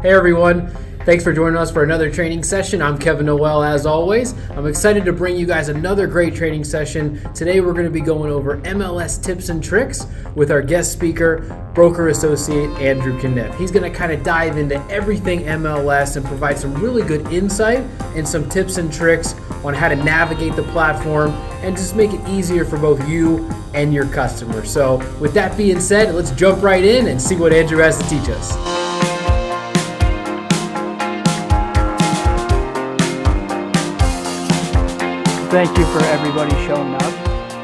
Hey everyone, thanks for joining us for another training session. I'm Kevin Noel as always. I'm excited to bring you guys another great training session. Today we're going to be going over MLS tips and tricks with our guest speaker, broker associate Andrew Caniff. He's going to kind of dive into everything MLS and provide some really good insight and some tips and tricks on how to navigate the platform and just make it easier for both you and your customers. So with that being said, let's jump right in and see what Andrew has to teach us. Thank you for everybody showing up.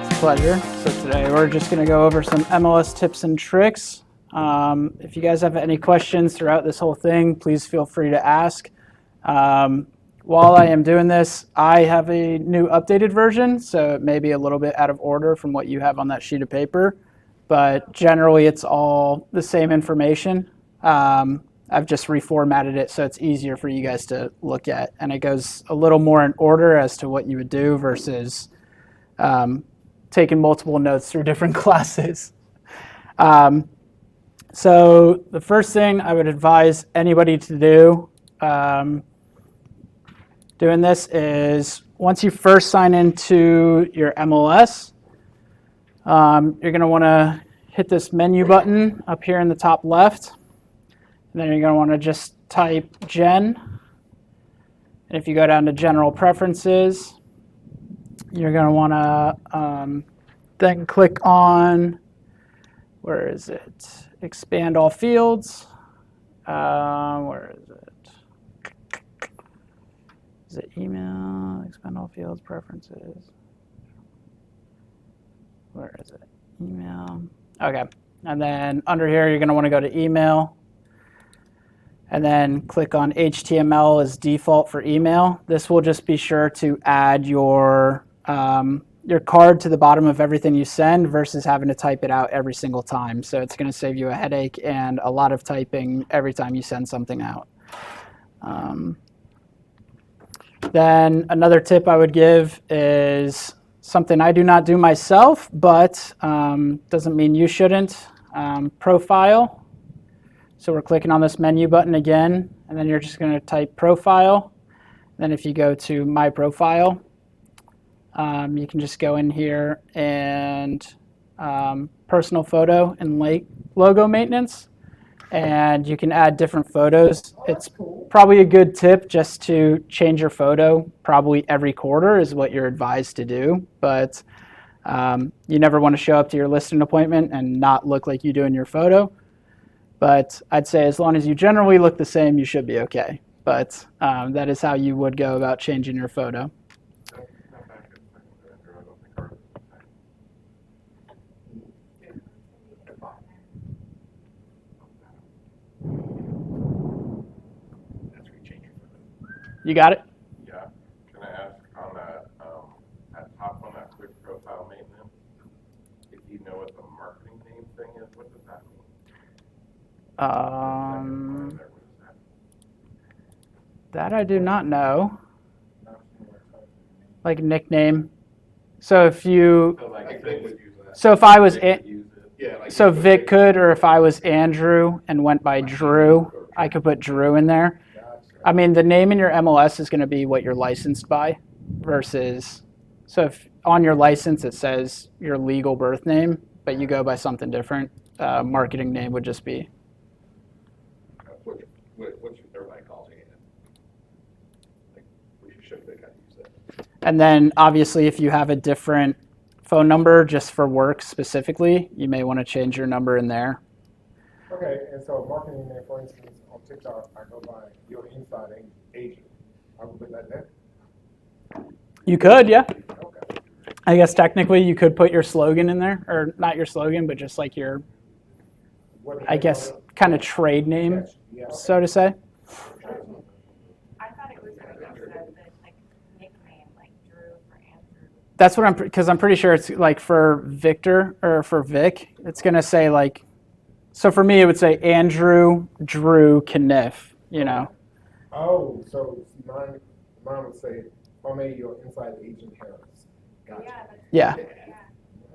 It's a pleasure. So today we're just going to go over some MLS tips and tricks. If you guys have any questions throughout this whole thing, please feel free to ask. While I am doing this, I have a new updated version, so it may be a little bit out of order from what you have on that sheet of paper, but generally it's all the same information. I've just reformatted it so it's easier for you guys to look at, and it goes a little more in order as to what you would do versus taking multiple notes through different classes. So the first thing I would advise anybody to do doing this is once you first sign into your MLS, you're going to want to hit this menu button up here in the top left. And then you're going to want to just type Gen. And if you go down to General Preferences, you're going to want to then click on, where is it? Expand all fields. Where is it? Is it email? Expand all fields, preferences. Where is it? Email. Okay. And then under here, you're going to want to go to email. And then click on HTML as default for email. This will just be sure to add your card to the bottom of everything you send versus having to type it out every single time. So it's going to save you a headache and a lot of typing every time you send something out. Then another tip I would give is something I do not do myself, but doesn't mean you shouldn't. Profile. So we're clicking on this menu button again, and then you're just going to type profile. Then if you go to my profile, you can just go in here and personal photo and logo maintenance, and you can add different photos. It's probably a good tip just to change your photo probably every quarter is what you're advised to do, but you never want to show up to your listing appointment and not look like you do in your photo. But I'd say as long as you generally look the same, you should be okay. But that is how you would go about changing your photo. You got it? Yeah. Can I ask on that, at top on that quick profile maintenance, if you know what the marketing name thing is, what does that mean? That I do not know. Like a nickname. So if you, so if I was, so Vic could, or if I was Andrew and went by Drew, I could put Drew in there. I mean, the name in your MLS is going to be what you're licensed by versus, so if on your license it says your legal birth name, but you go by something different, marketing name would just be. What should everybody calling it? Like, we should show Vic how to use that. And then obviously if you have a different phone number just for work specifically, you may want to change your number in there. Okay, and so marketing name, for instance, on TikTok, I go by your inside agent. I would put that there? You could, yeah. Okay. I guess technically you could put your slogan in there, or not your slogan, but just like your, I guess, kind of trade name, so to say. I thought it was like nickname, like Drew for Andrew. That's what because I'm pretty sure it's like for Victor or for Vic, it's going to say like, so for me it would say Andrew Drew Caniff, you know. Oh, so mine would say, from your inside agent Harris. Gotcha. Yeah.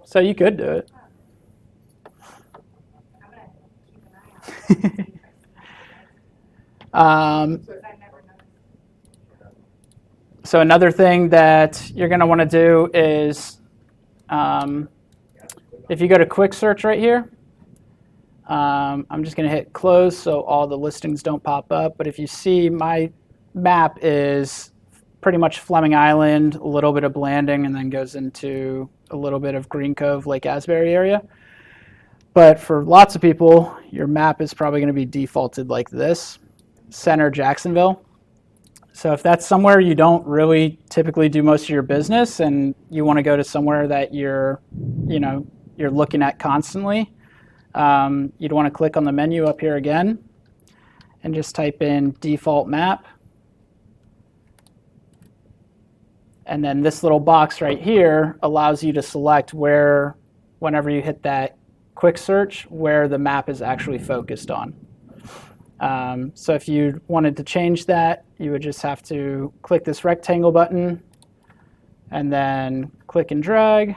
So you could do it. I'm gonna keep an eye on it. Because I never noticed. So another thing that you're going to want to do is, if you go to quick search right here, I'm just going to hit close so all the listings don't pop up. But if you see, my map is pretty much Fleming Island, a little bit of Blanding, and then goes into a little bit of Green Cove, Lake Asbury area. But for lots of people, your map is probably going to be defaulted like this, Center Jacksonville. So if that's somewhere you don't really typically do most of your business and you want to go to somewhere that you're looking at constantly, you'd want to click on the menu up here again and just type in default map. And then this little box right here allows you to select where, whenever you hit that quick search, where the map is actually focused on. So if you wanted to change that, you would just have to click this rectangle button and then click and drag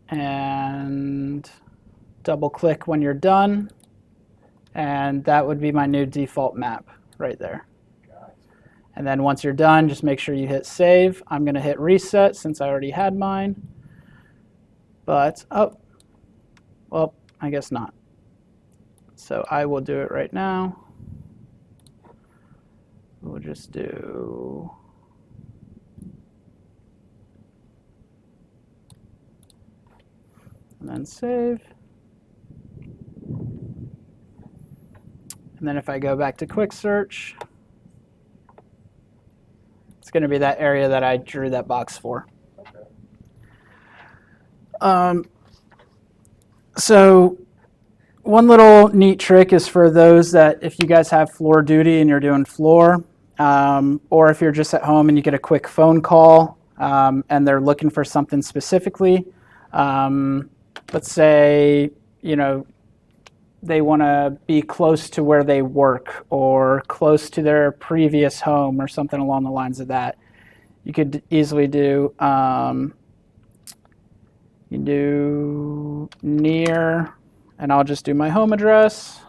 and double click when you're done. And that would be my new default map right there. And then once you're done, just make sure you hit save. I'm going to hit reset since I already had mine. But, oh, well, I guess not. So I will do it right now. We'll just do and then save. And then if I go back to quick search, it's going to be that area that I drew that box for. So one little neat trick is for those that if you guys have floor duty and you're doing floor, or if you're just at home and you get a quick phone call and they're looking for something specifically, let's say, they want to be close to where they work or close to their previous home or something along the lines of that. You could easily do, you do near, and I'll just do my home address.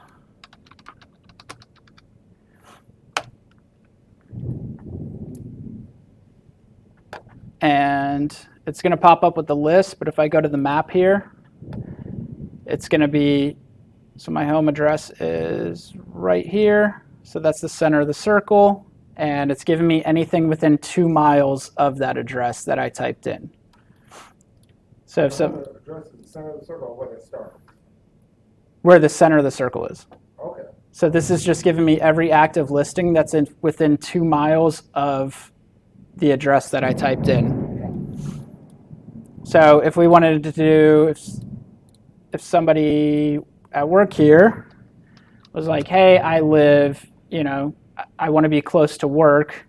And it's going to pop up with the list, but if I go to the map here, it's going to be, so my home address is right here. So that's the center of the circle. And it's giving me anything within 2 miles of that address that I typed in. So if The address is the center of the circle or where it starts? where the center of the circle is. Okay. So this is just giving me every active listing that's within 2 miles of the address that I typed in. So if we wanted to do, if somebody at work here was like, hey, I live, I want to be close to work.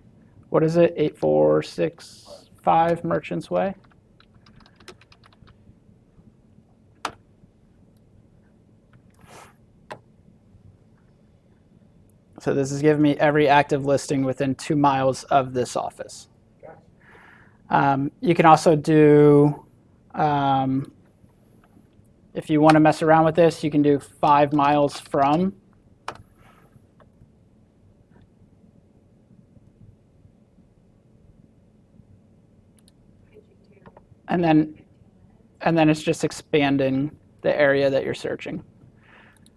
What is it? 8465 Merchants Way. So this is giving me every active listing within 2 miles of this office. You can also do, if you want to mess around with this, you can do 5 miles from. And then it's just expanding the area that you're searching.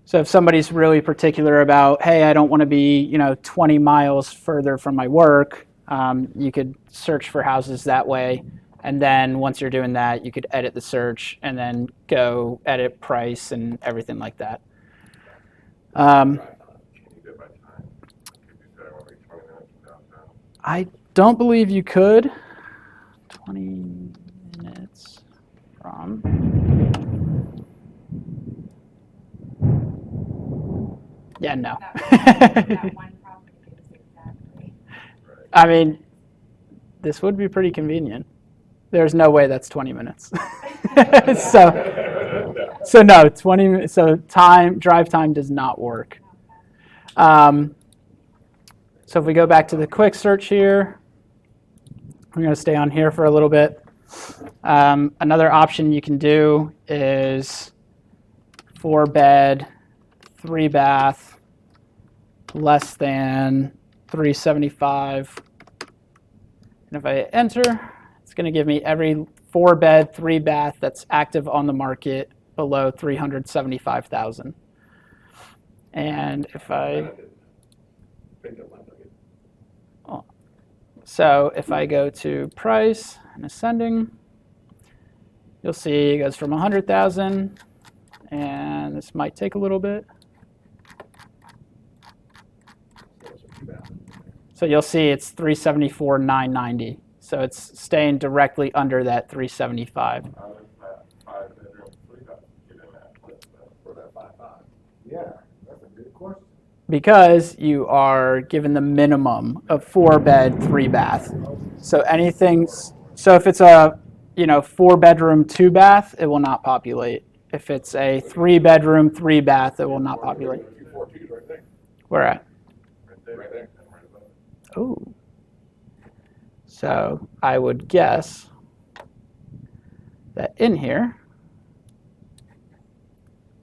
So if somebody's really particular about, hey, I don't want to be, 20 miles further from my work, you could search for houses that way. And then once you're doing that, you could edit the search and then go edit price and everything like that. I don't believe you could. 20 minutes from. Yeah, no. That one property is exactly. I mean, this would be pretty convenient. There's no way that's 20 minutes. So no, 20. So drive time does not work. So if we go back to the quick search here, I'm going to stay on here for a little bit. Another option you can do is 4-bed, 3 bath, less than 375. And if I hit enter, it's going to give me every 4 bed, 3 bath that's active on the market below 375,000. And if so if I go to price and ascending, you'll see it goes from 100,000, and this might take a little bit. So you'll see it's 374,990. So it's staying directly under that 375. How does that 5-bedroom, 3-bath get in that list for that 5.5? Yeah, that's a good question. Because you are given the minimum of 4 bed, 3 bath. So anything, so if it's a 4 bedroom, 2 bath, it will not populate. If it's a 3 bedroom, 3 bath, it will not populate. Where at? Right there. Right there. Right above it. Oh. So I would guess that in here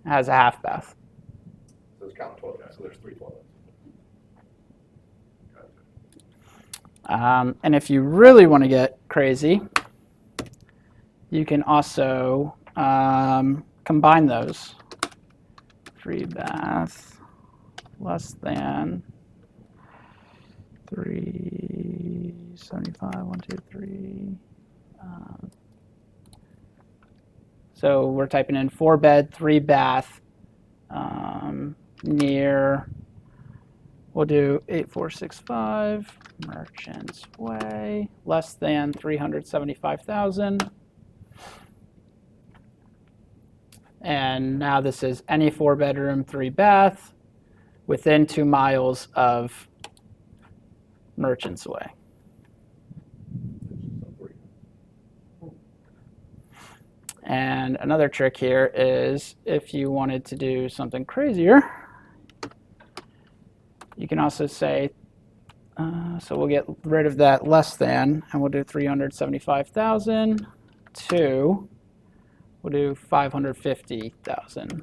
has a half bath. So it's counting toilets, so there's 3 toilets. And if you really want to get crazy, you can also combine those. 3 bath, less than 375, 1, 2, 3. So we're typing in 4 bed, 3 bath, near, we'll do 8465 Merchants Way, less than 375,000. And now this is any 4 bedroom, 3 bath within 2 miles of Merchants Way. And another trick here is if you wanted to do something crazier, you can also say, so we'll get rid of that less than, and we'll do 375,000 to, we'll do 550,000.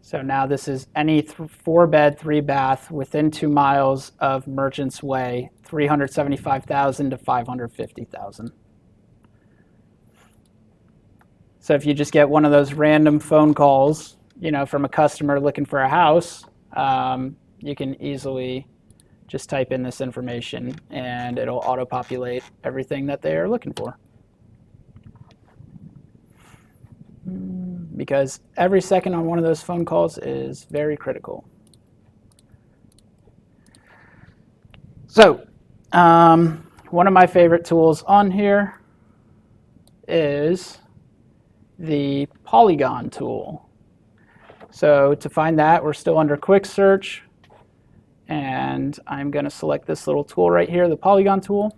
So now this is any 4 bed, 3 bath within 2 miles of Merchants Way, 375,000 to 550,000. So if you just get one of those random phone calls, from a customer looking for a house, you can easily just type in this information and it'll auto-populate everything that they are looking for. Because every second on one of those phone calls is very critical. So, one of my favorite tools on here is the polygon tool. So to find that, we're still under quick search, and I'm going to select this little tool right here, the polygon tool.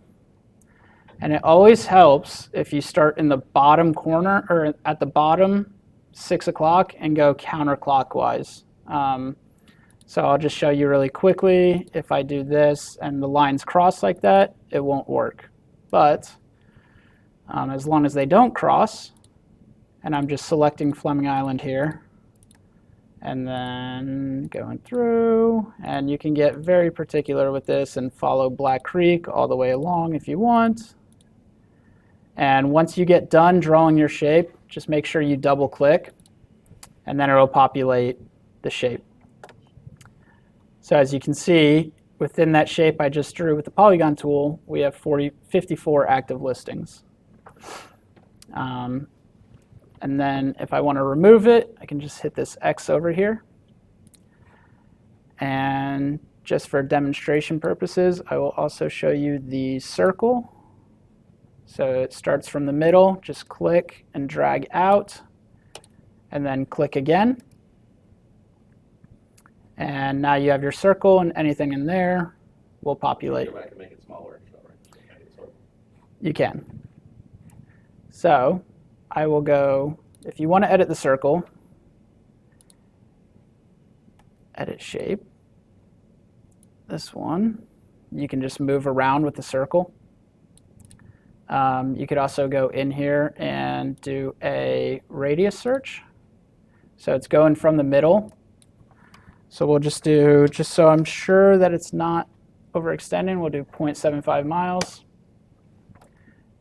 And it always helps if you start in the bottom corner or at the bottom 6 o'clock and go counterclockwise. So I'll just show you really quickly. If I do this and the lines cross like that, it won't work. But as long as they don't cross, and I'm just selecting Fleming Island here, and then going through, and you can get very particular with this and follow Black Creek all the way along if you want. And once you get done drawing your shape, just make sure you double click, and then it'll populate the shape. So as you can see, within that shape I just drew with the polygon tool, we have 54 active listings. And then if I want to remove it, I can just hit this X over here. And just for demonstration purposes, I will also show you the circle. So it starts from the middle, just click and drag out, and then click again. And now you have your circle, and anything in there will populate. I can make it smaller. You can. So I will go, if you want to edit the circle, edit shape. This one, you can just move around with the circle. You could also go in here and do a radius search. So it's going from the middle. So we'll just do, just so I'm sure that it's not overextending, we'll do 0.75 miles,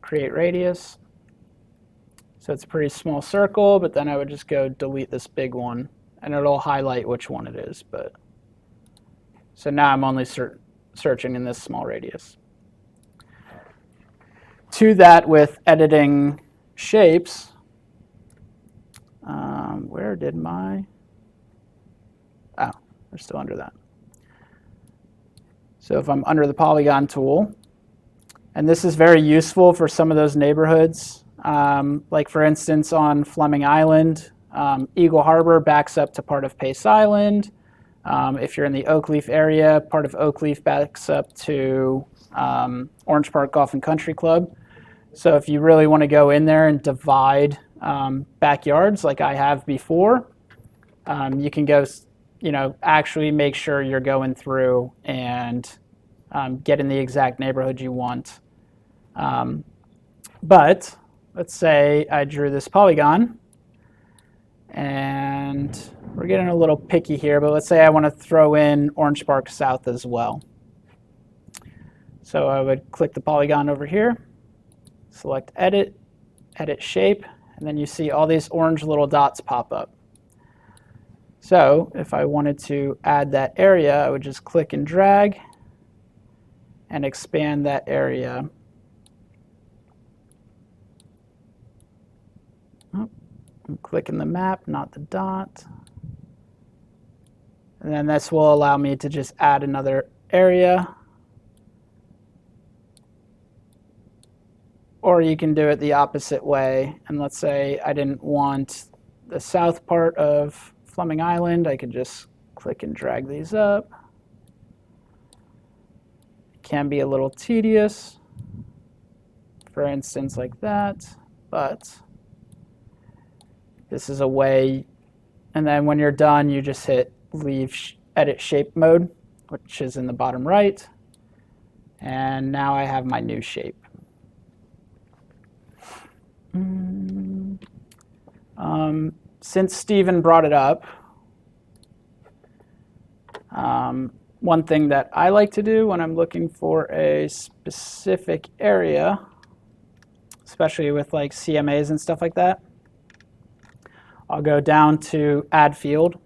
create radius. So it's a pretty small circle, but then I would just go delete this big one, and it'll highlight which one it is. But so now I'm only searching in this small radius. To that, with editing shapes, where did my, oh, we're still under that. So if I'm under the polygon tool, and this is very useful for some of those neighborhoods, like for instance on Fleming Island, Eagle Harbor backs up to part of Pace Island. If you're in the Oakleaf area, part of Oakleaf backs up to Orange Park Golf and Country Club. So if you really want to go in there and divide backyards like I have before, you can go, actually make sure you're going through and get in the exact neighborhood you want. But let's say I drew this polygon, and we're getting a little picky here, but let's say I want to throw in Orange Park South as well. So I would click the polygon over here, select edit, edit shape, and then you see all these orange little dots pop up. So if I wanted to add that area, I would just click and drag and expand that area. Oh, I'm clicking the map, not the dot. And then this will allow me to just add another area. Or you can do it the opposite way. And let's say I didn't want the south part of Fleming Island. I could just click and drag these up. It can be a little tedious, for instance, like that. But this is a way. And then when you're done, you just hit leave edit shape mode, which is in the bottom right. And now I have my new shape. Since Stephen brought it up, one thing that I like to do when I'm looking for a specific area, especially with like CMAs and stuff like that, I'll go down to add field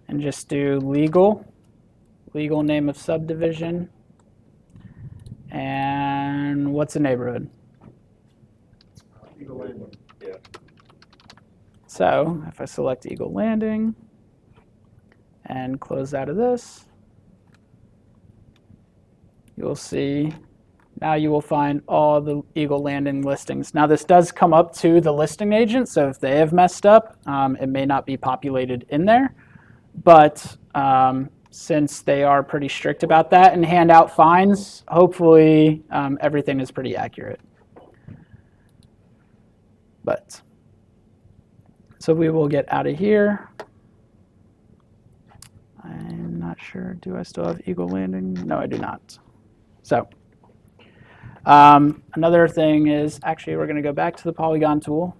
and just do legal name of subdivision, and what's a neighborhood? Eagle Landing. Yeah. So if I select Eagle Landing and close out of this, you'll see now you will find all the Eagle Landing listings. Now this does come up to the listing agent, so if they have messed up, it may not be populated in there. But since they are pretty strict about that and hand out fines, hopefully everything is pretty accurate. But so we will get out of here. I'm not sure. Do I still have Eagle Landing? No, I do not. So another thing is, actually, we're going to go back to the polygon tool.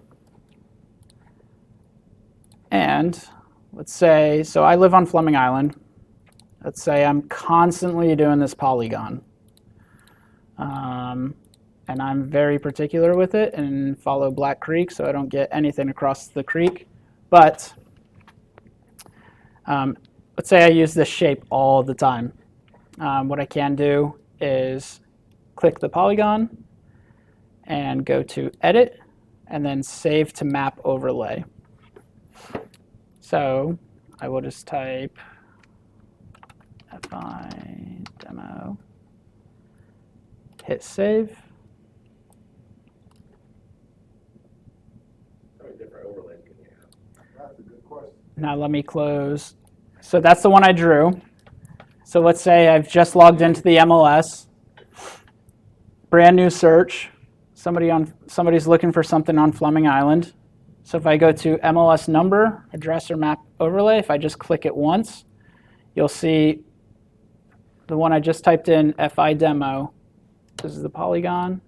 And let's say, so I live on Fleming Island. Let's say I'm constantly doing this polygon. And I'm very particular with it and follow Black Creek so I don't get anything across the creek. But let's say I use this shape all the time. What I can do is click the polygon and go to Edit and then Save to Map Overlay. So I will just type FI demo, hit Save. How many different overlays can you have? That's a good question. Now let me close. So that's the one I drew. So let's say I've just logged into the MLS. Brand new search. Somebody's looking for something on Fleming Island. So if I go to MLS number, address or map overlay, if I just click it once, you'll see the one I just typed in, FI demo. This is the polygon.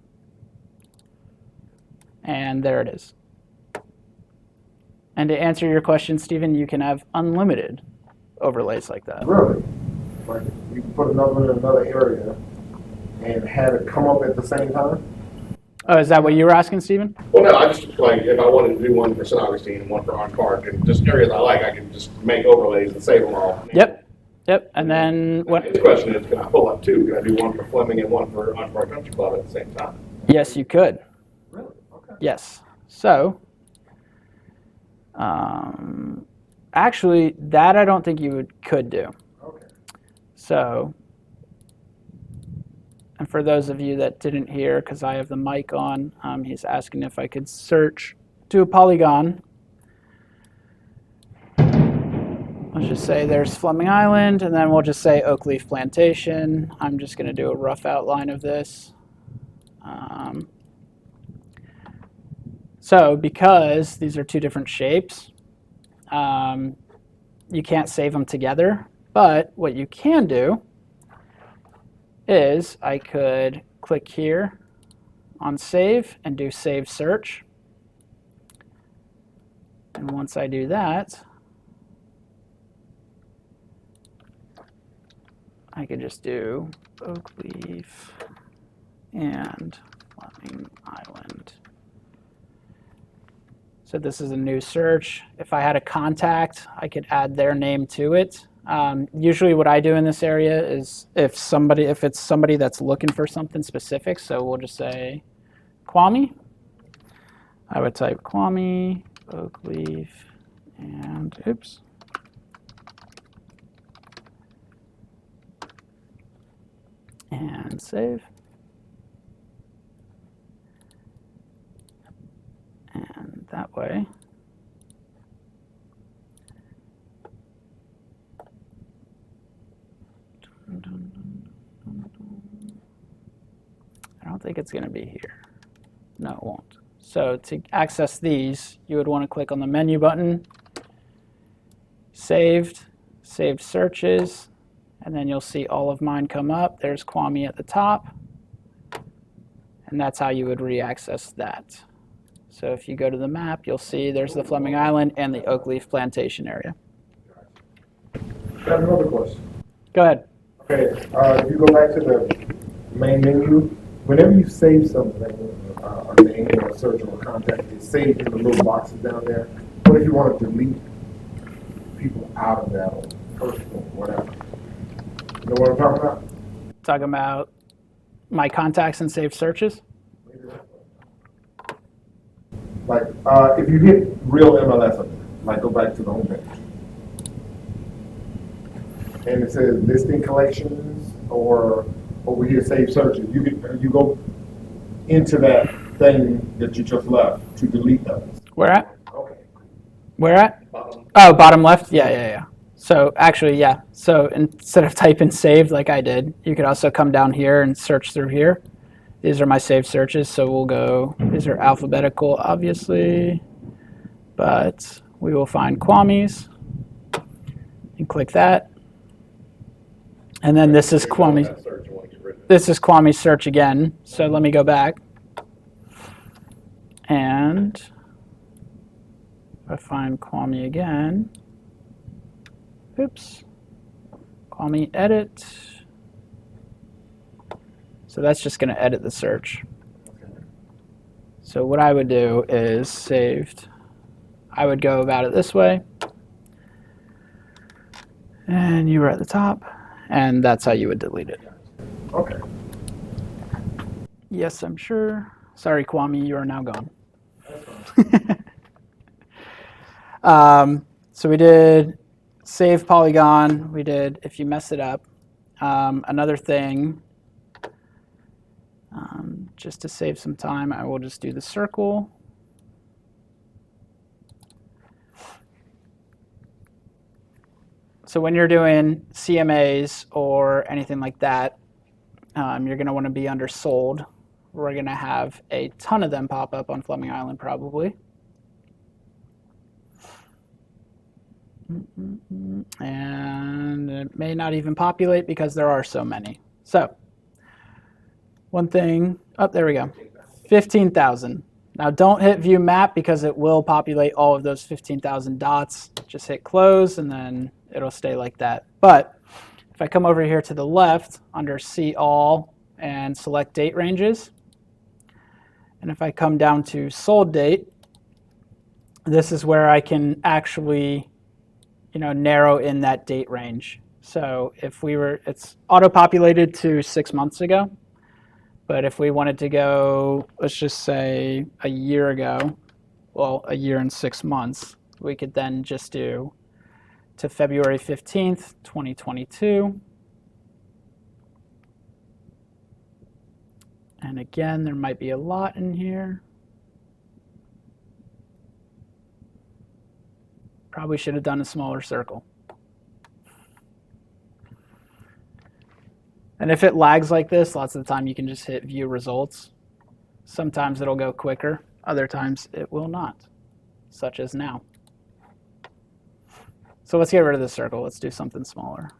And there it is. And to answer your question, Stephen, you can have unlimited overlays like that. Really? Like, you can put another one in another area and have it come up at the same time? Oh, is that what you were asking, Stephen? Well, no, I just, like, if I wanted to do one for St. Augustine and one for Orange Park, and just areas I like, I can just make overlays and save them all. Yep. And then what? The question is, can I pull up two? Can I do one for Fleming and one for Orange Park Country Club at the same time? Yes, you could. Really? Okay. Yes. So, actually, that I don't think you could do. Okay. So, and for those of you that didn't hear, because I have the mic on, he's asking if I could search, do a polygon. Let's just say there's Fleming Island, and then we'll just say Oak Leaf Plantation. I'm just going to do a rough outline of this. So because these are two different shapes, you can't save them together. But what you can do is I could click here on Save and do Save Search. And once I do that, I could just do Oak Leaf and Fleming Island. So this is a new search. If I had a contact, I could add their name to it. Usually what I do in this area is if it's somebody that's looking for something specific, so we'll just say Kwame. I would type Kwame, Oak Leaf, and oops. And save. And that way, I don't think it's going to be here. No, it won't. So to access these, you would want to click on the menu button, saved searches, and then you'll see all of mine come up. There's Kwame at the top, and that's how you would re-access that. So if you go to the map, you'll see there's the Fleming Island and the Oak Leaf Plantation area. Got another question. Go ahead. Okay, if you go back to the main menu, whenever you save something, a name or a search or a contact, it's saved in the little boxes down there. What if you want to delete people out of that or personal, whatever? You know what I'm talking about? Talking about my contacts and saved searches. Like, if you hit real MLS up there, like go back to the home page, and it says listing collections or over here save searches, you go into that thing that you just left to delete those. Where at? Okay. Where at? Bottom. Oh, bottom left? Yeah. So actually, yeah. So instead of typing saved like I did, you could also come down here and search through here. These are my saved searches, so we'll go, these are alphabetical, obviously, but we will find Kwame's and click that. And then this is Kwame's. This is Kwame's search again. So let me go back. And if I find Kwame again, oops, Kwame edit. So that's just going to edit the search. So what I would do is saved. I would go about it this way. And you were at the top. And that's how you would delete it. Okay. Yes, I'm sure. Sorry, Kwame, you are now gone. So we did save polygon. We did if you mess it up. Another thing, just to save some time, I will just do the circle. So when you're doing CMAs or anything like that, you're going to want to be under sold. We're going to have a ton of them pop up on Fleming Island probably. And it may not even populate because there are so many. So one thing, oh, there we go, 15,000. Now don't hit view map because it will populate all of those 15,000 dots. Just hit close and then it'll stay like that. But if I come over here to the left under see all and select date ranges, and if I come down to sold date, this is where I can actually, narrow in that date range. So if it's auto-populated to 6 months ago, but if we wanted to go, let's just say a year ago, well, a year and 6 months, we could then just do to February 15th, 2022. And again, there might be a lot in here. Probably should have done a smaller circle. And if it lags like this, lots of the time you can just hit view results. Sometimes it'll go quicker, other times it will not, such as now. So let's get rid of the circle. Let's do something smaller.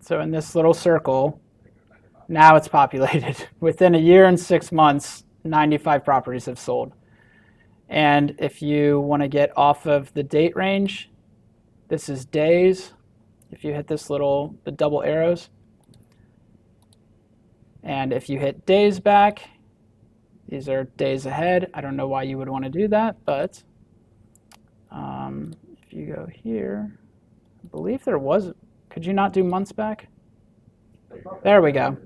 So in this little circle, now it's populated. Within a year and 6 months, 95 properties have sold. And if you want to get off of the date range, this is days. If you hit the double arrows. And if you hit days back, these are days ahead. I don't know why you would want to do that, but if you go here, I believe there was, could you not do months back? There we go.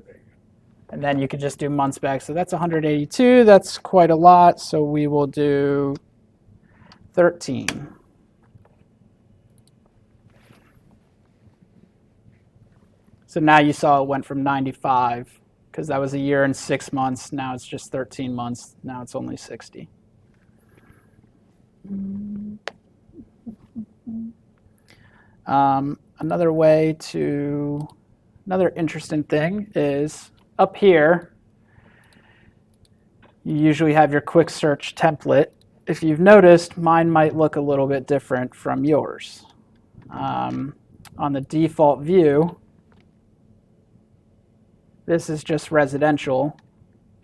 And then you could just do months back. So that's 182. That's quite a lot. So we will do 13. So now you saw it went from 95 because that was a year and 6 months. Now it's just 13 months. Now it's only 60. Another interesting thing is up here, you usually have your quick search template. If you've noticed, mine might look a little bit different from yours. On the default view, this is just residential,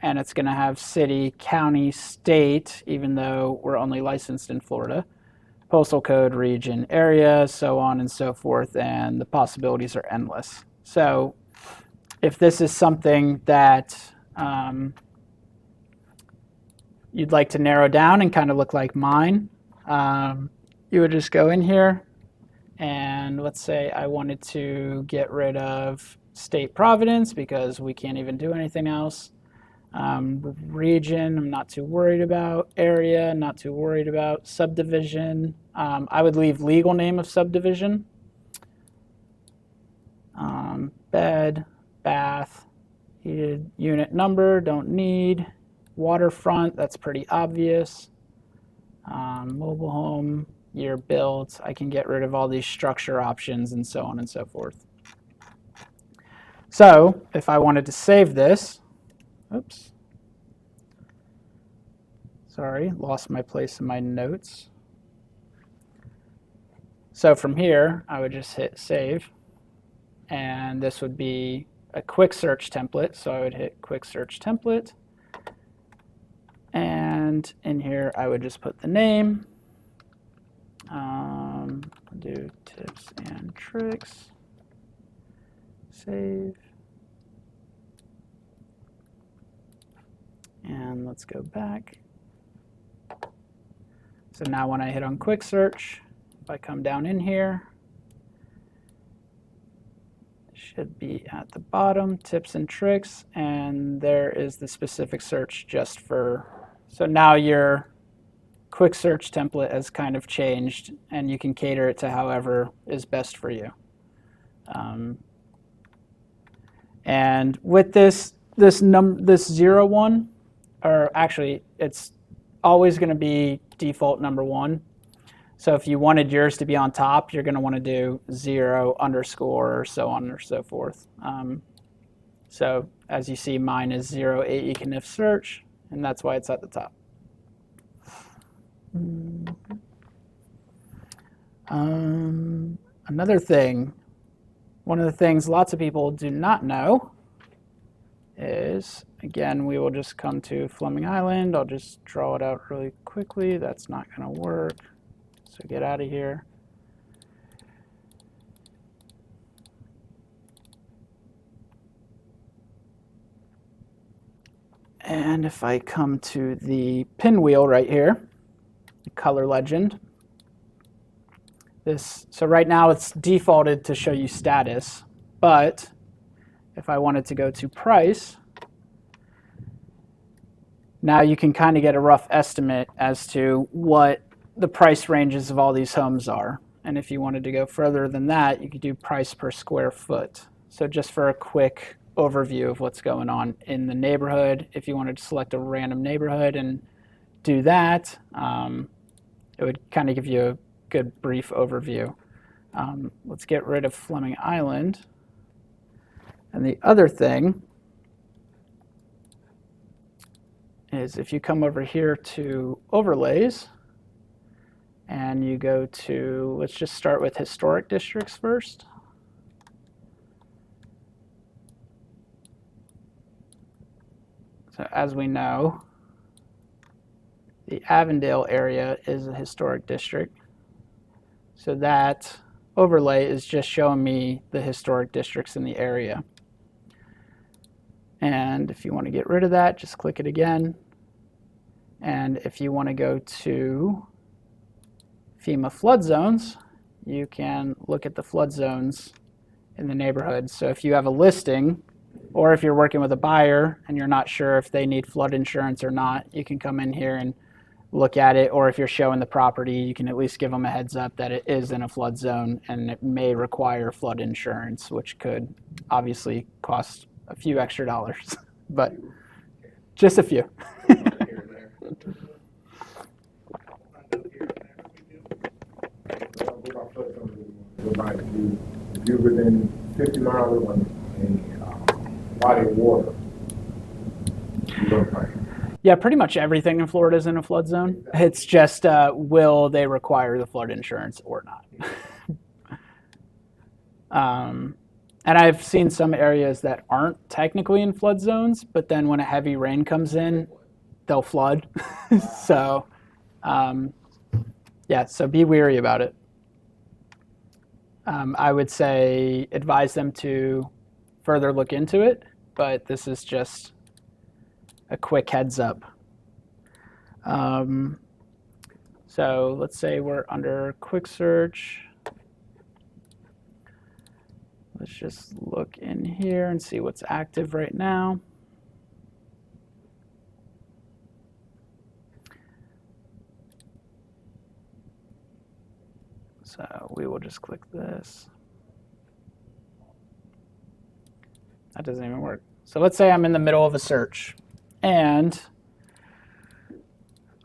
and it's going to have city, county, state, even though we're only licensed in Florida, postal code, region, area, so on and so forth, and the possibilities are endless. So if this is something that you'd like to narrow down and kind of look like mine, you would just go in here, and let's say I wanted to get rid of state Providence because we can't even do anything else. Region, I'm not too worried about. Area, not too worried about. Subdivision, I would leave legal name of subdivision. Bed, bath, heated unit number, don't need. Waterfront, that's pretty obvious. Mobile home, year built. I can get rid of all these structure options and so on and so forth. So if I wanted to save this, oops, sorry, lost my place in my notes. So from here, I would just hit save, and this would be a quick search template. So I would hit quick search template, and in here I would just put the name, do tips and tricks, save. And let's go back. So now when I hit on quick search, if I come down in here, it should be at the bottom, tips and tricks, and there is the specific search just for, so now your quick search template has kind of changed, and you can cater it to however is best for you. And with this 0 1, or actually it's always going to be default number 1. So if you wanted yours to be on top, you're going to want to do 0 underscore or so on or so forth. So as you see, mine is 08 Caniff search, and that's why it's at the top. Another thing, one of the things lots of people do not know is, again, we will just come to Fleming Island. I'll just draw it out really quickly. That's not going to work. So get out of here. And if I come to the pinwheel right here, the color legend, so right now it's defaulted to show you status, but if I wanted to go to price, now you can kind of get a rough estimate as to what the price ranges of all these homes are. And if you wanted to go further than that, you could do price per square foot. So just for a quick overview of what's going on in the neighborhood, if you wanted to select a random neighborhood and do that, it would kind of give you a good brief overview. Let's get rid of Fleming Island. And the other thing is if you come over here to overlays and you go to, let's just start with historic districts first. So as we know, the Avondale area is a historic district. So that overlay is just showing me the historic districts in the area. And if you want to get rid of that, just click it again. And if you want to go to FEMA flood zones, you can look at the flood zones in the neighborhood. So if you have a listing, or if you're working with a buyer and you're not sure if they need flood insurance or not, you can come in here and look at it. Or if you're showing the property, you can at least give them a heads up that it is in a flood zone and it may require flood insurance, which could obviously cost a few extra dollars, but just a few. If you're within 50 miles of a body of water, you don't find it. Yeah, pretty much everything in Florida is in a flood zone. It's just will they require the flood insurance or not? And I've seen some areas that aren't technically in flood zones, but then when a heavy rain comes in, they'll flood. So, yeah, so be wary about it. I would say advise them to further look into it, but this is just a quick heads up. So let's say we're under quick search. Let's just look in here and see what's active right now. So we will just click this. That doesn't even work. So let's say I'm in the middle of a search and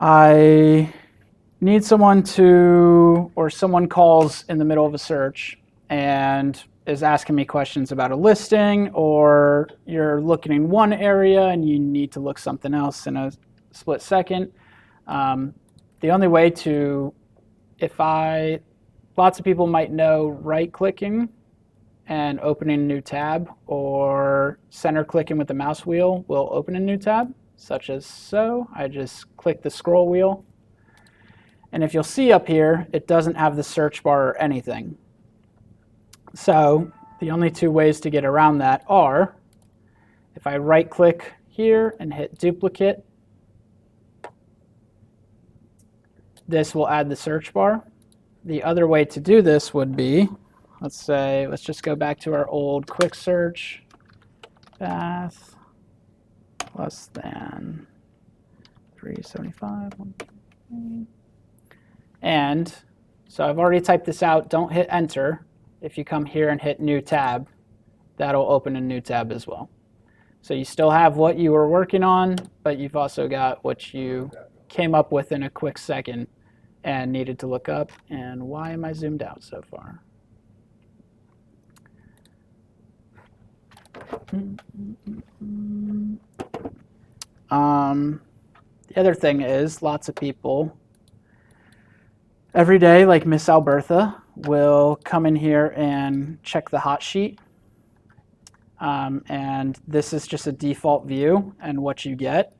I need someone to, or someone calls in the middle of a search and is asking me questions about a listing, or you're looking in one area and you need to look something else in a split second. The only way to, lots of people might know right-clicking and opening a new tab, or center-clicking with the mouse wheel will open a new tab, such as so. I just click the scroll wheel. And if you'll see up here, it doesn't have the search bar or anything. So the only two ways to get around that are, if I right-click here and hit duplicate, this will add the search bar. The other way to do this would be, let's just go back to our old quick search, bath less than 375. And so I've already typed this out. Don't hit enter. If you come here and hit new tab, that'll open a new tab as well. So you still have what you were working on, but you've also got what you came up with in a quick second and needed to look up. And why am I zoomed out so far? The other thing is lots of people every day, like Miss Albertha will come in here and check the hot sheet. And this is just a default view and what you get.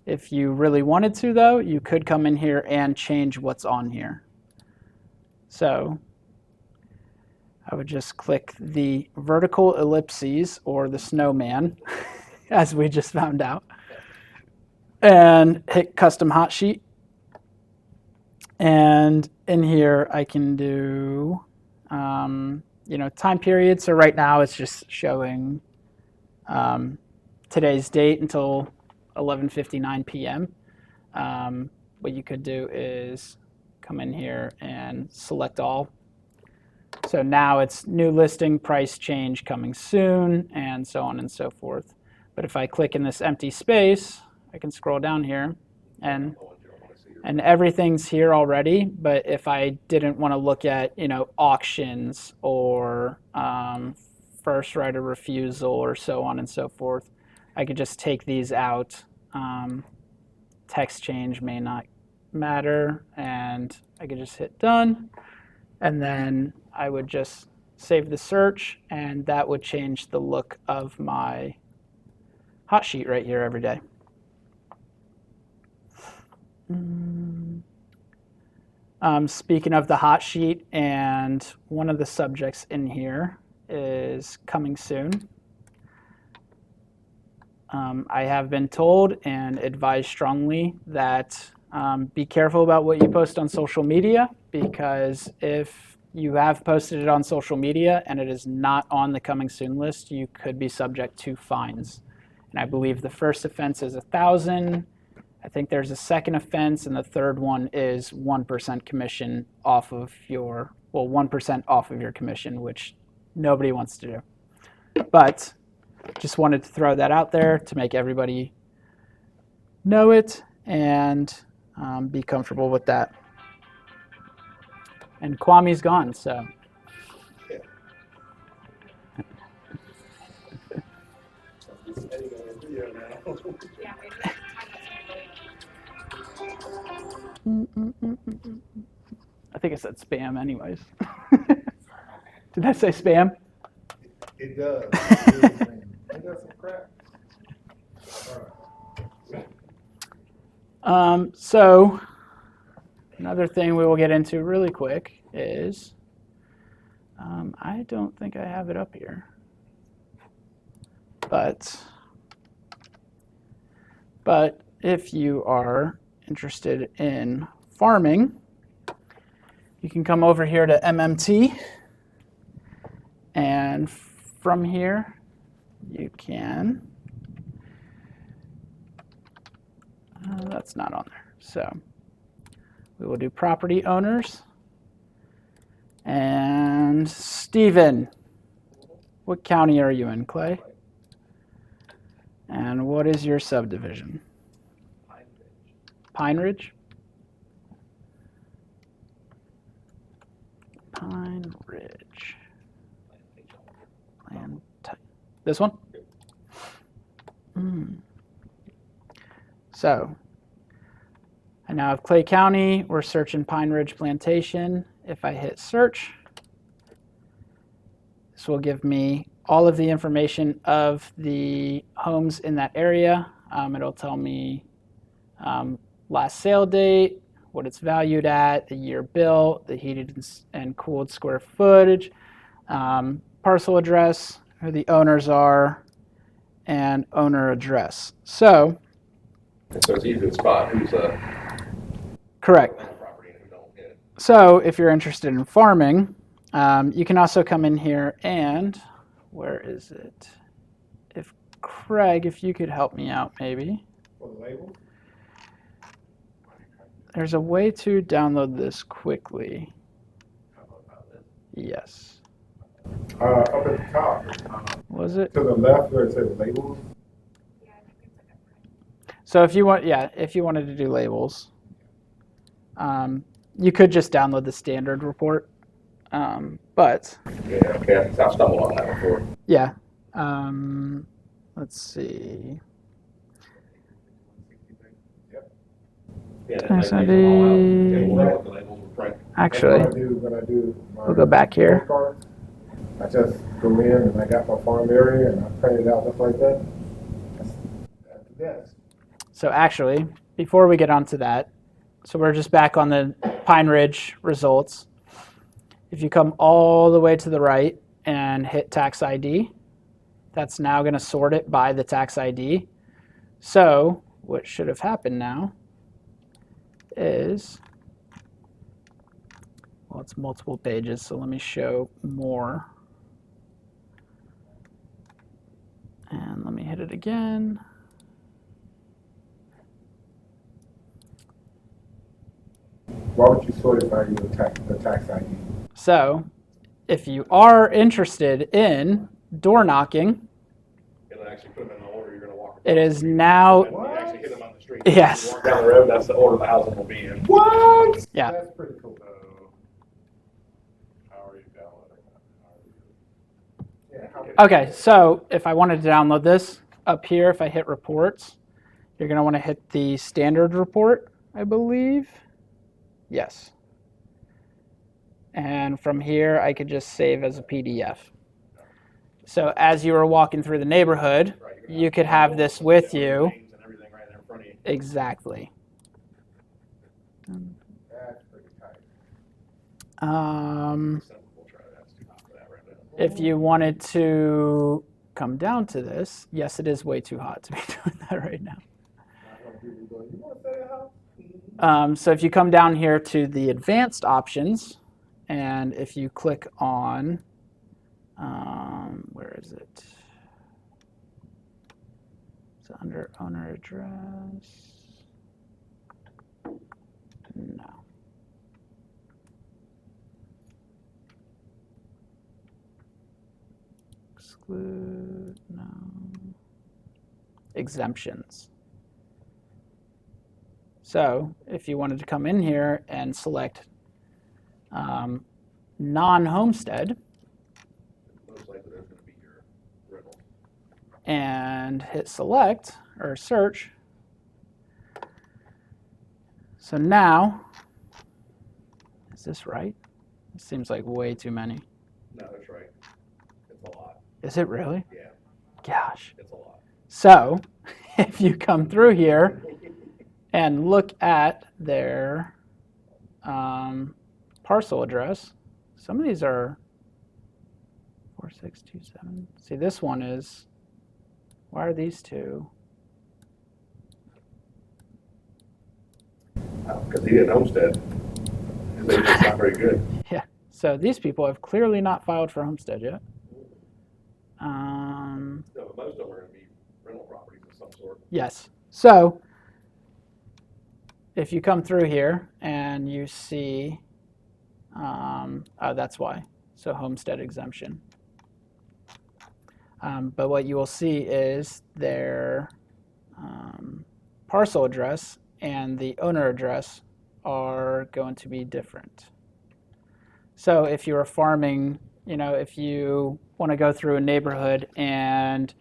If you really wanted to, though, you could come in here and change what's on here. So I would just click the vertical ellipses or the snowman, as we just found out, and hit custom hot sheet. And in here, I can do, time period. So right now it's just showing today's date until 11:59 p.m. What you could do is come in here and select all. So now it's new listing, price change coming soon, and so on and so forth. But if I click in this empty space, I can scroll down here and everything's here already. But if I didn't want to look at, auctions or first right of refusal or so on and so forth, I could just take these out. Text change may not matter, and I could just hit done. And then I would just save the search, and that would change the look of my hot sheet right here every day. Speaking of the hot sheet, and one of the subjects in here is coming soon. I have been told and advised strongly that be careful about what you post on social media, because if you have posted it on social media and it is not on the coming soon list, you could be subject to fines. And I believe the first offense is $1,000. I think there's a second offense, and the third one is 1% commission off of 1% off of your commission, which nobody wants to do. But just wanted to throw that out there to make everybody know it and be comfortable with that. And Kwame's gone, so. I think I said spam anyways. Did I say spam? It does. It does some crap. So another thing we will get into really quick is, I don't think I have it up here, but if you are interested in farming, you can come over here to MMT, and from here you can, that's not on there, so we will do property owners. And Stephen, what county are you in, Clay? And what is your subdivision? Pine Ridge? Pine Ridge. Land type. This one? So, I now have Clay County. We're searching Pine Ridge Plantation. If I hit search, this will give me all of the information of the homes in that area. It'll tell me last sale date, what it's valued at, the year built, the heated and cooled square footage, parcel address, who the owners are, and owner address. So it's easy to spot who's correct. property and who don't get it. So if you're interested in farming, you can also come in here and, where is it? If Craig, if you could help me out maybe. For the label? There's a way to download this quickly. Yes. Up at the top. Was it? To the left where it says labels. So if you want, if you wanted to do labels, you could just download the standard report. But Yeah, okay, I've stumbled on that before. yeah, let's see. Yeah, Nice they take them all out. idea. Okay, we'll know what the labels will print. Actually, That's what I do when I do my we'll go back here. postcards. I just go in and I got my farm area and I print it out just like that. That's the best. So actually, before we get onto that, so we're just back on the Pine Ridge results. If you come all the way to the right and hit tax ID, that's now going to sort it by the tax ID. So what should have happened now is, well, it's multiple pages, so let me show more. And let me hit it again. Why would you sort it by the tax ID? So if you are interested in door knocking, It'll actually put them in the order you're gonna walk. it is now, And you actually hit them on the street. Yes. You walk down the road, that's the order the housing will be in. What? yeah. That's pretty cool. So, how are you downloading that? How are you? Yeah. Okay, so if I wanted to download this, up here, if I hit reports, you're going to want to hit the standard report, I believe. Yes. And from here, I could just save as a PDF. So as you were walking through the neighborhood, Right, you're gonna you could have this with you. names and everything right there in front of you. Exactly. That's pretty tight. We'll try that. It's too hot for that right now. If you wanted to come down to this, yes, it is way too hot to be doing that right now. You want to say how? So if you come down here to the advanced options, and if you click on, where is it? It's under owner address. No. Exclude, no. Exemptions. So if you wanted to come in here and select non-homestead Most likely there's gonna be your rental. and hit select or search, so now, is this right? It seems like way too many. No, that's right. It's a lot. Is it really? Yeah, Gosh. it's a lot. So if you come through here and look at their parcel address, some of these are 4627. See, this one is, why are these two? Because he didn't homestead. His agent's not very good. Yeah, so these people have clearly not filed for homestead yet. No, but most of them are gonna be rental properties of some sort. Yes, so if you come through here and you see, oh, that's why, so homestead exemption. But what you will see is their parcel address and the owner address are going to be different. So if you are farming, if you want to go through a neighborhood and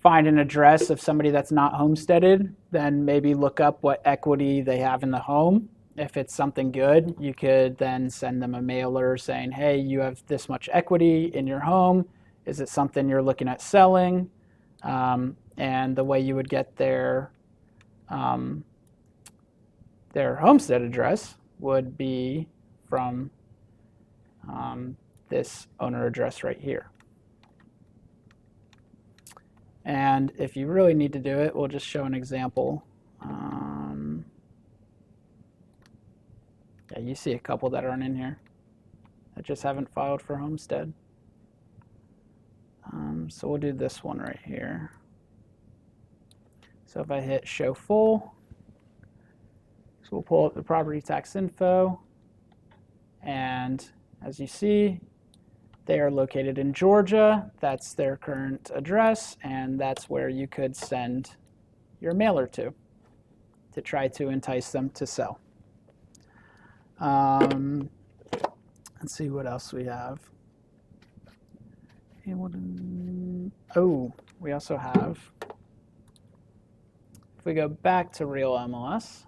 find an address of somebody that's not homesteaded, then maybe look up what equity they have in the home. If it's something good, you could then send them a mailer saying, hey, you have this much equity in your home. Is it something you're looking at selling? And the way you would get their homestead address would be from this owner address right here. And if you really need to do it, we'll just show an example. Yeah, you see a couple that aren't in here that just haven't filed for homestead. So we'll do this one right here. So if I hit show full, so we'll pull up the property tax info, and as you see, they are located in Georgia. That's their current address, and that's where you could send your mailer to try to entice them to sell. Let's see what else we have. Oh, we also have, if we go back to Real MLS,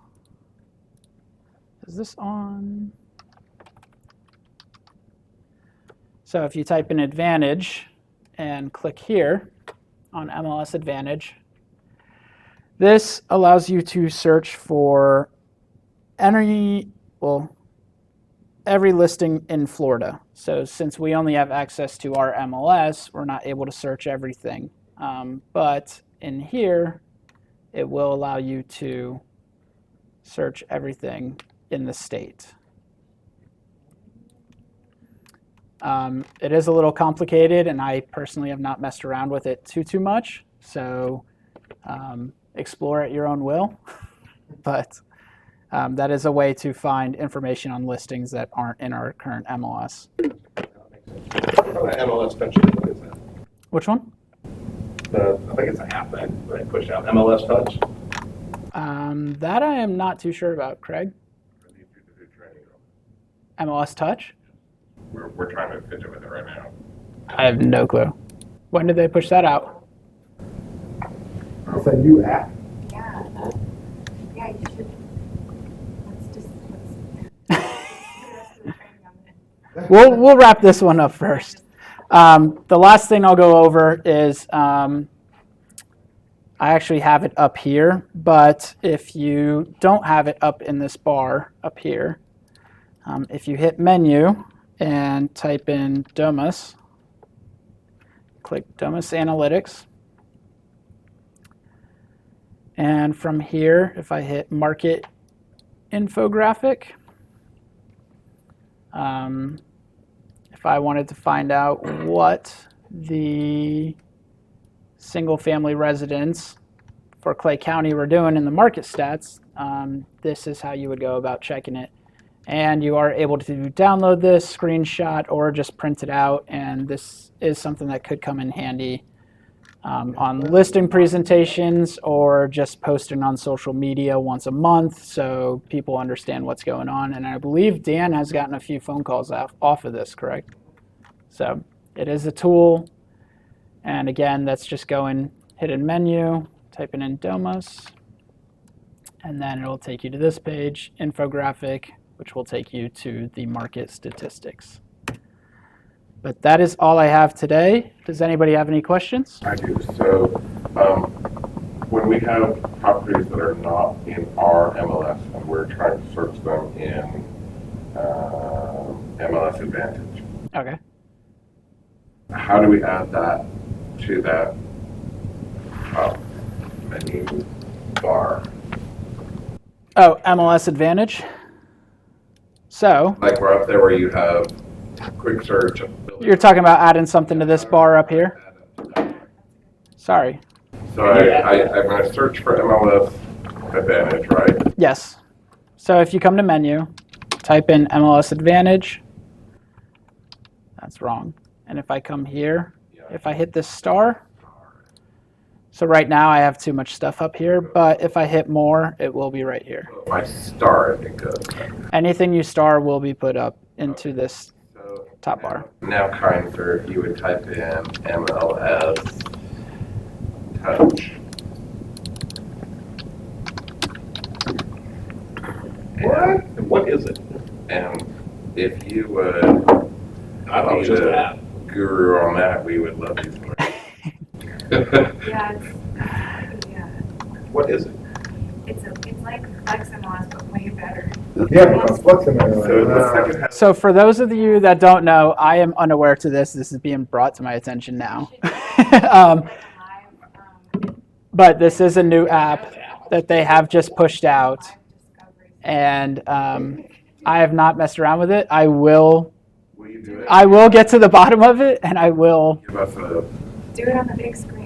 is this on? So if you type in Advantage and click here on MLS Advantage, this allows you to search for every listing in Florida. So since we only have access to our MLS, we're not able to search everything. But in here, it will allow you to search everything in the state. It is a little complicated, and I personally have not messed around with it too much. So explore at your own will. But that is a way to find information on listings that aren't in our current MLS. MLS Touch, what is that? Which one? I think it's an app that they push out, MLS Touch. That I am not too sure about, Craig. I need you to do training. MLS Touch? We're trying to fidget with it right now. I have no clue. When did they push that out? It's a new app. Yeah. Yeah, you should. Let's do the training on it. We'll wrap this one up first. The last thing I'll go over is I actually have it up here, but if you don't have it up in this bar up here, if you hit Menu and type in Domus, click Domus Analytics, and from here, if I hit Market Infographic, if I wanted to find out what the single-family residents for Clay County were doing in the market stats, this is how you would go about checking it. And you are able to download this, screenshot, or just print it out, and this is something that could come in handy on listing presentations or just posting on social media once a month so people understand what's going on. And I believe Dan has gotten a few phone calls off of this, correct? So it is a tool. And again, that's just going, hidden menu, typing in Domus, and then it'll take you to this page, infographic, which will take you to the market statistics. But that is all I have today. Does anybody have any questions? I do. So when we have properties that are not in our MLS and we're trying to search them in MLS Advantage, Okay. how do we add that to that menu bar? Oh, MLS Advantage. So Like we're up there where you have quick search. you're talking about adding something to this bar up here? Sorry. So I'm going to search for MLS Advantage, right? Yes. So if you come to menu, type in MLS Advantage. That's wrong. And if I come here, if I hit this star, so right now I have too much stuff up here, but if I hit more, it will be right here. My star, I think, goes. Anything you star will be put up into this So top bar. now, kind sir, you would type in MLS Touch. What is it? And if you would, I thought it was just an app. guru on that, we would love you for it. Yeah, yeah. What is it? It's like FlexMLS, but way better. Yeah, because flexing So the second half, So for those of you that don't know, I am unaware to this. This is being brought to my attention now. But this is a new app that they have just pushed out. And I have not messed around with it. I will will you do it? I will get to the bottom of it, and I will Give us a, Do it on the big screen.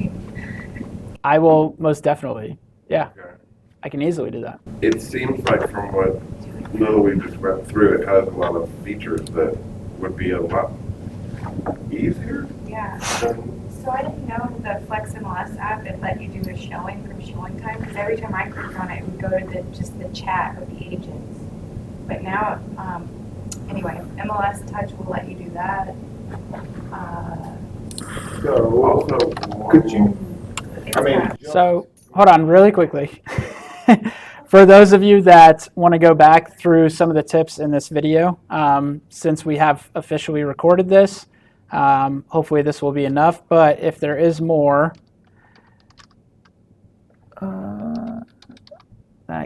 I will most definitely. Yeah, okay. I can easily do that. It seems like from what little we just went through, it has a lot of features that would be a lot easier. Yeah. than- So I didn't know the FlexMLS app, it let you do a showing from showing time, because every time I clicked on it, it would go to just the chat with the agents. But now, anyway, MLS Touch will let you do that. So, Also, could you, It's I mean, not- So hold on really quickly. For those of you that want to go back through some of the tips in this video, since we have officially recorded this, Hopefully this will be enough, but if there is more, that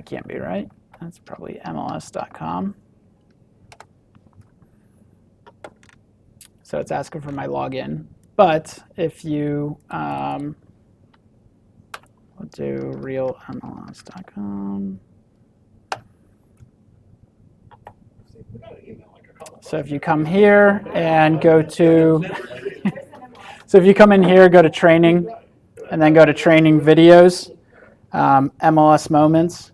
can't be right. That's probably MLS.com. So it's asking for my login. But if you we'll do realmls.com. So if you come here and go to, so if you come in here, go to training, and then go to training videos, MLS moments.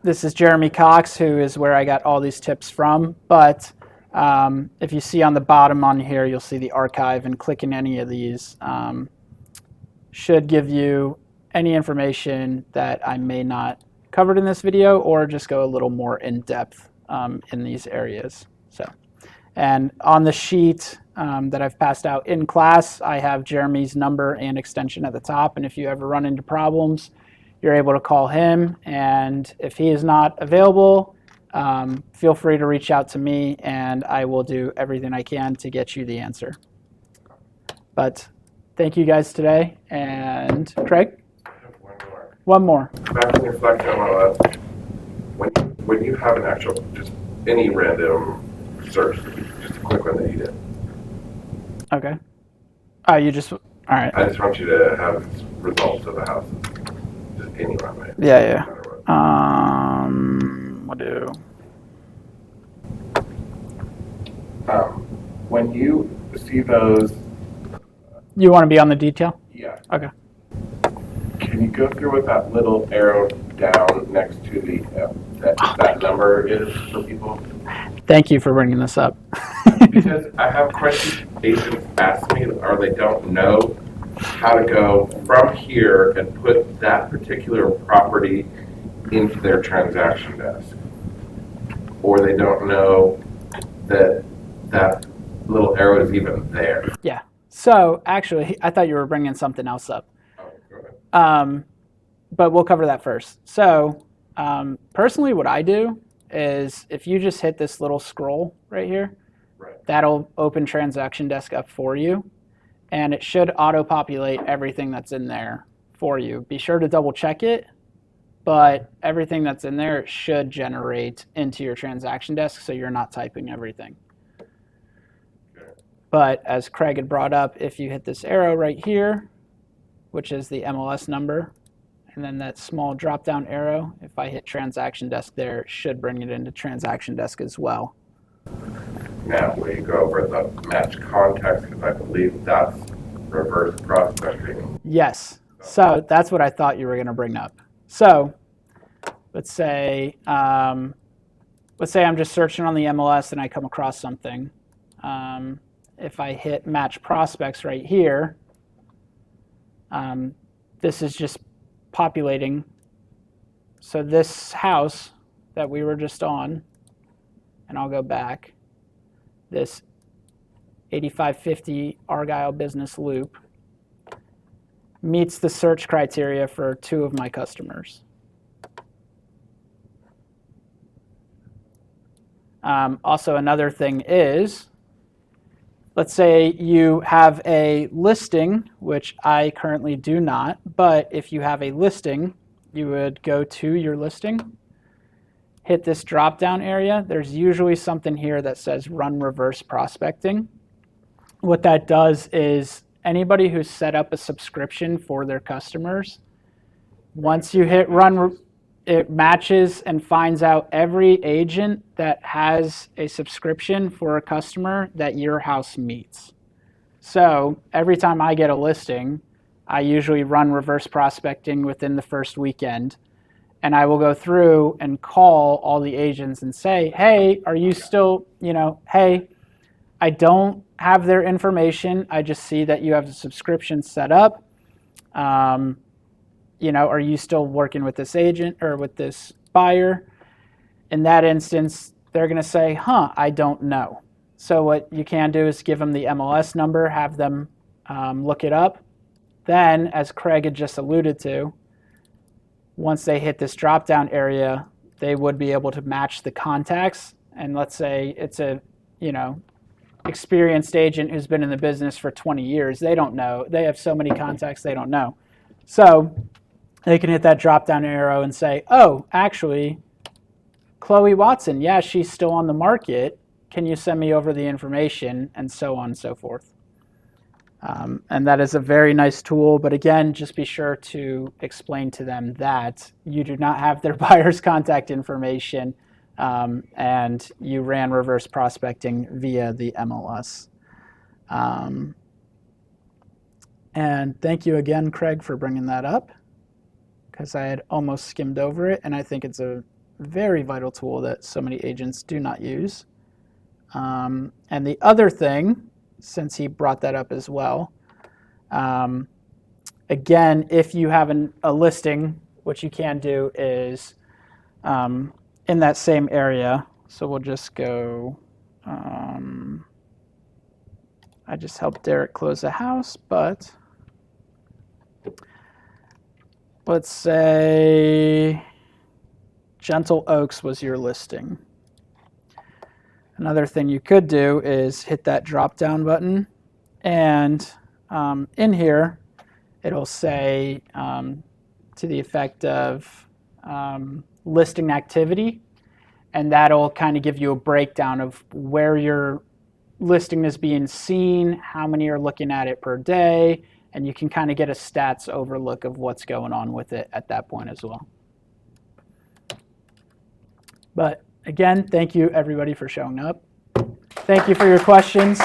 This is Jeremy Cox, who is where I got all these tips from. But if you see on the bottom on here, you'll see the archive, and clicking any of these should give you any information that I may not covered in this video, or just go a little more in depth in these areas. So, and on the sheet that I've passed out in class, I have Jeremy's number and extension at the top, and if you ever run into problems, you're able to call him, and if he is not available, feel free to reach out to me, and I will do everything I can to get you the answer. But thank you guys today, and Craig? One more. Back in your Flex MLS, when you have an actual, just any random search, just a quick one that you did. Okay. Oh, you just, all right. I just want you to have results of the houses, just any one, right? Yeah. We'll do. When you see those, You want to be on the detail? yeah, Okay. can you go through what that little arrow down next to the that number is for people? Thank you for bringing this up. Because I have questions agents ask me, or they don't know how to go from here and put that particular property into their transaction desk. Or they don't know that that little arrow is even there. Yeah. So actually, I thought you were bringing something else up. Oh, go ahead. But we'll cover that first. So personally, what I do is if you just hit this little scroll right here, Right. that'll open transaction desk up for you, and it should auto-populate everything that's in there for you. Be sure to double check it, but everything that's in there should generate into your transaction desk, so you're not typing everything. Okay. But as Craig had brought up, if you hit this arrow right here, which is the MLS number, and then that small drop-down arrow, if I hit transaction desk there, it should bring it into transaction desk as well. Now, will you go over the match contacts, because I believe that's reverse prospecting. Yes. So that's what I thought you were going to bring up. So let's say I'm just searching on the MLS and I come across something. If I hit match prospects right here, this is just populating. So this house that we were just on, and I'll go back, this 8550 Argyle Business Loop meets the search criteria for 2 of my customers. Also, another thing is, let's say you have a listing, which I currently do not, but if you have a listing, you would go to your listing, hit this drop-down area. There's usually something here that says run reverse prospecting. What that does is anybody who's set up a subscription for their customers, once you hit run, it matches and finds out every agent that has a subscription for a customer that your house meets. So every time I get a listing, I usually run reverse prospecting within the first weekend. And I will go through and call all the agents and say, hey, are you still, hey, I don't have their information. I just see that you have a subscription set up. Are you still working with this agent or with this buyer? In that instance, they're going to say, I don't know. So what you can do is give them the MLS number, have them look it up. Then, as Craig had just alluded to, once they hit this drop-down area, they would be able to match the contacts. And let's say it's a, experienced agent who's been in the business for 20 years. They don't know. They have so many contacts they don't know. So they can hit that drop down arrow and say, oh, actually, Chloe Watson, yeah, she's still on the market. Can you send me over the information? And so on and so forth. And that is a very nice tool. But again, just be sure to explain to them that you do not have their buyer's contact information and you ran reverse prospecting via the MLS. And thank you again, Craig, for bringing that up, because I had almost skimmed over it, and I think it's a very vital tool that so many agents do not use. And the other thing, since he brought that up as well, again, if you have a listing, what you can do is in that same area, so we'll just go, I just helped Derek close a house, but let's say Gentle Oaks was your listing. Another thing you could do is hit that drop down button, and in here it'll say to the effect of listing activity, and that'll kind of give you a breakdown of where your listing is being seen, how many are looking at it per day, and you can kind of get a stats overlook of what's going on with it at that point as well. But again, thank you everybody for showing up. Thank you for your questions.